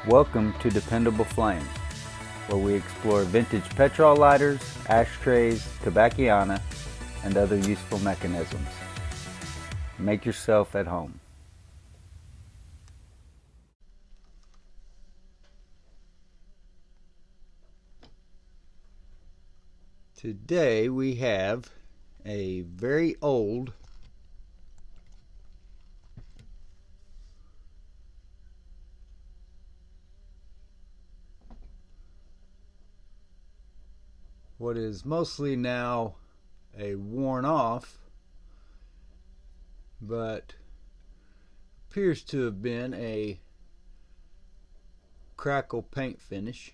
Welcome to Dependable Flame, where we explore vintage petrol lighters, ashtrays, tobacciana, and other useful mechanisms. Make yourself at home. Today we have a very old what is mostly now a worn off, but appears to have been a Crackle paint finish.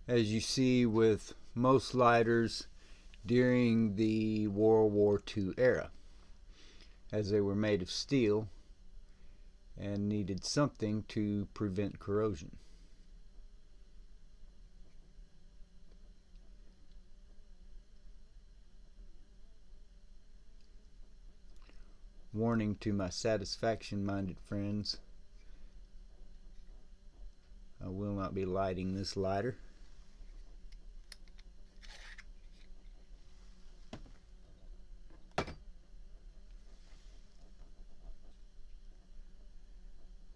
As you see with most lighters during the World War II era, as they were made of steel and needed something to prevent corrosion. Warning to my satisfaction-minded friends, I will not be lighting this lighter.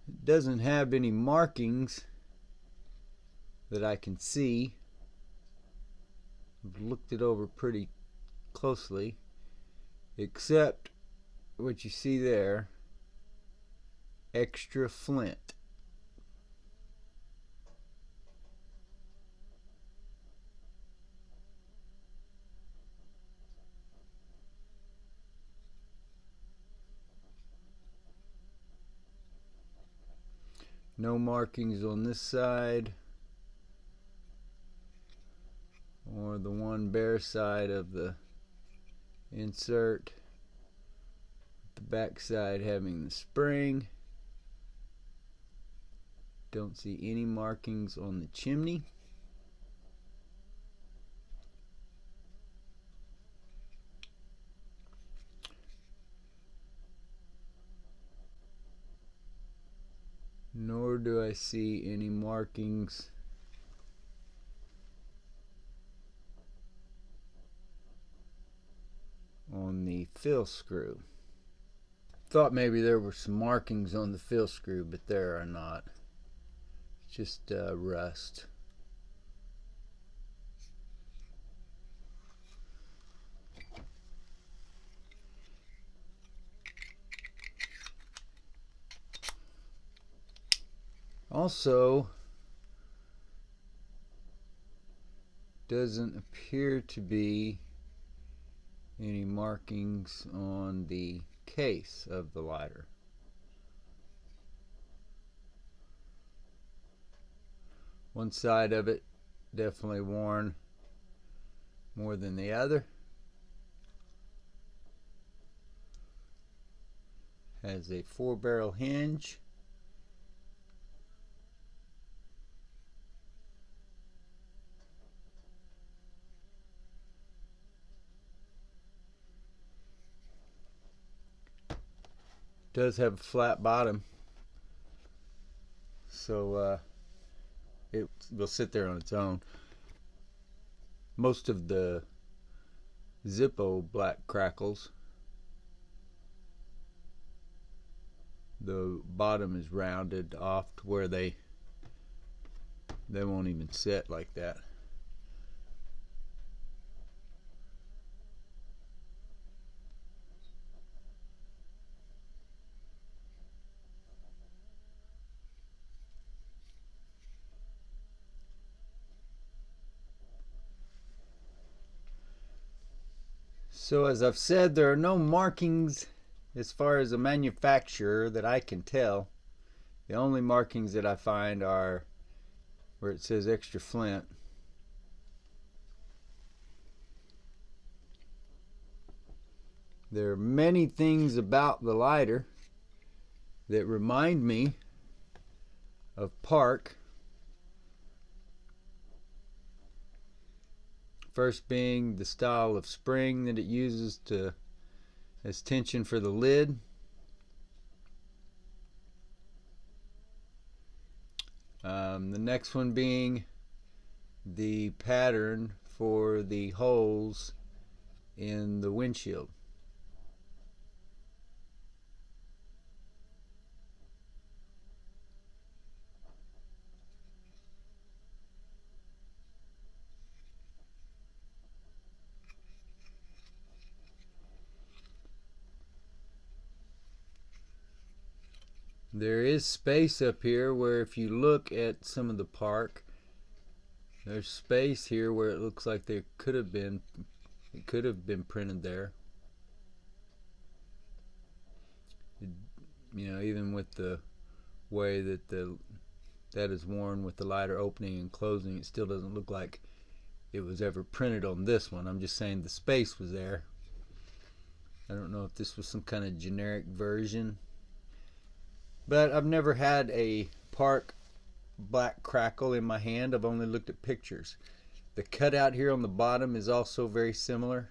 It doesn't have any markings that I can see. I've looked it over pretty closely, except what you see there, extra flint. No markings on this side or the one bare side of the insert. The back side having the spring. Don't see any markings on the chimney. Nor do I see any markings on the fill screw. Thought maybe there were some markings on the fill screw, but there are not. It's just rust. Also, doesn't appear to be any markings on the case of the lighter. One side of it definitely worn more than the other. Has a 4-barrel hinge. Does have a flat bottom, so it will sit there on its own. Most of the Zippo black Crackles, the bottom is rounded off to where they won't even sit like that. So as I've said, there are no markings as far as a manufacturer that I can tell. The only markings that I find are where it says extra flint. There are many things about the lighter that remind me of Park. First being the style of spring that it uses to as tension for the lid. The next one being the pattern for the holes in the windshield. There is space up here where if you look at some of the park, there's space here where it looks like it could have been printed there. You know, even with the way that that is worn with the lighter opening and closing, it still doesn't look like it was ever printed on this one. I'm just saying the space was there. I don't know if this was some kind of generic version, but I've never had a Park black Crackle in my hand. I've only looked at pictures. The cutout here on the bottom is also very similar.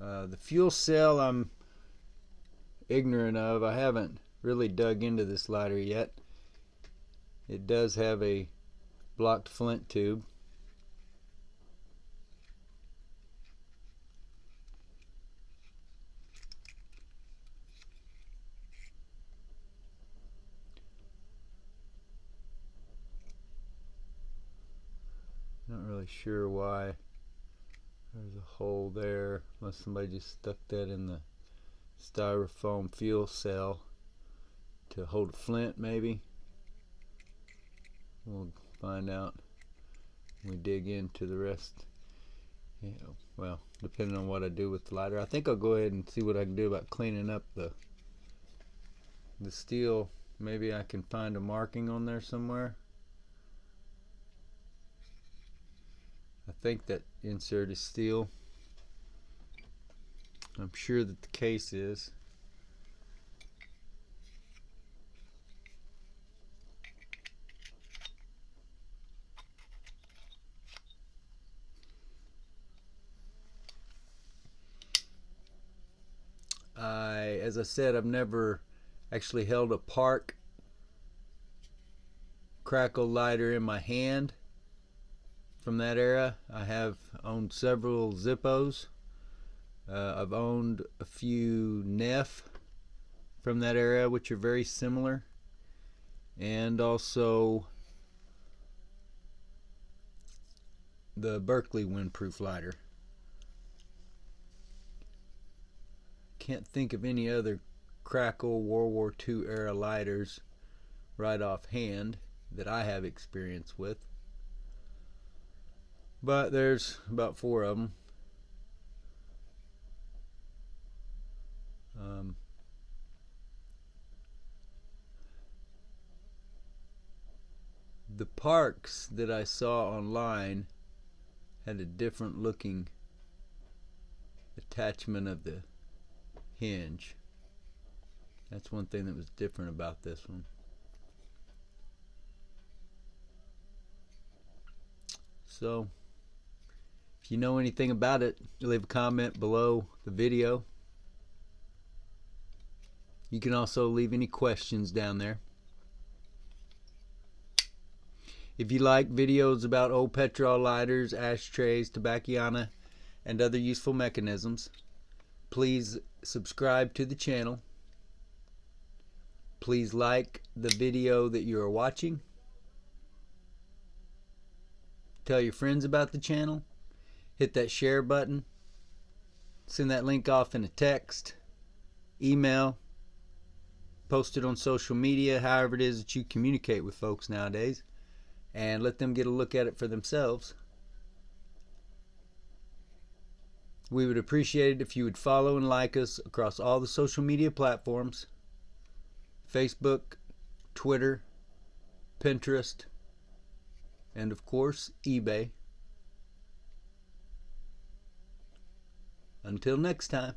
The fuel cell I'm ignorant of. I haven't really dug into this lighter yet. It does have a blocked flint tube. Not really sure why there's a hole there, unless somebody just stuck that in the styrofoam fuel cell to hold a flint, maybe. We'll find out when we dig into the rest. Yeah, well, depending on what I do with the lighter. I think I'll go ahead and see what I can do about cleaning up the steel. Maybe I can find a marking on there somewhere. I think that insert is steel. I'm sure that the case is. As I said, I've never actually held a Park Crackle lighter in my hand from that era. I have owned several Zippos. I've owned a few Neff from that era, which are very similar, and also the Berkeley windproof lighter. Can't think of any other Crackle World War II era lighters right offhand that I have experience with, but there's about 4 of them. The Parks that I saw online had a different looking attachment of the hinge. That's one thing that was different about this one. So if you know anything about it, leave a comment below the video. You can also leave any questions down there. If you like videos about old petrol lighters, ashtrays, tobacconista, and other useful mechanisms, please subscribe to the channel. Please like the video that you are watching. Tell your friends about the channel. Hit that share button. Send that link off in a text, email, post it on social media, however it is that you communicate with folks nowadays, and let them get a look at it for themselves. We would appreciate it if you would follow and like us across all the social media platforms: Facebook, Twitter, Pinterest, and of course eBay. Until next time.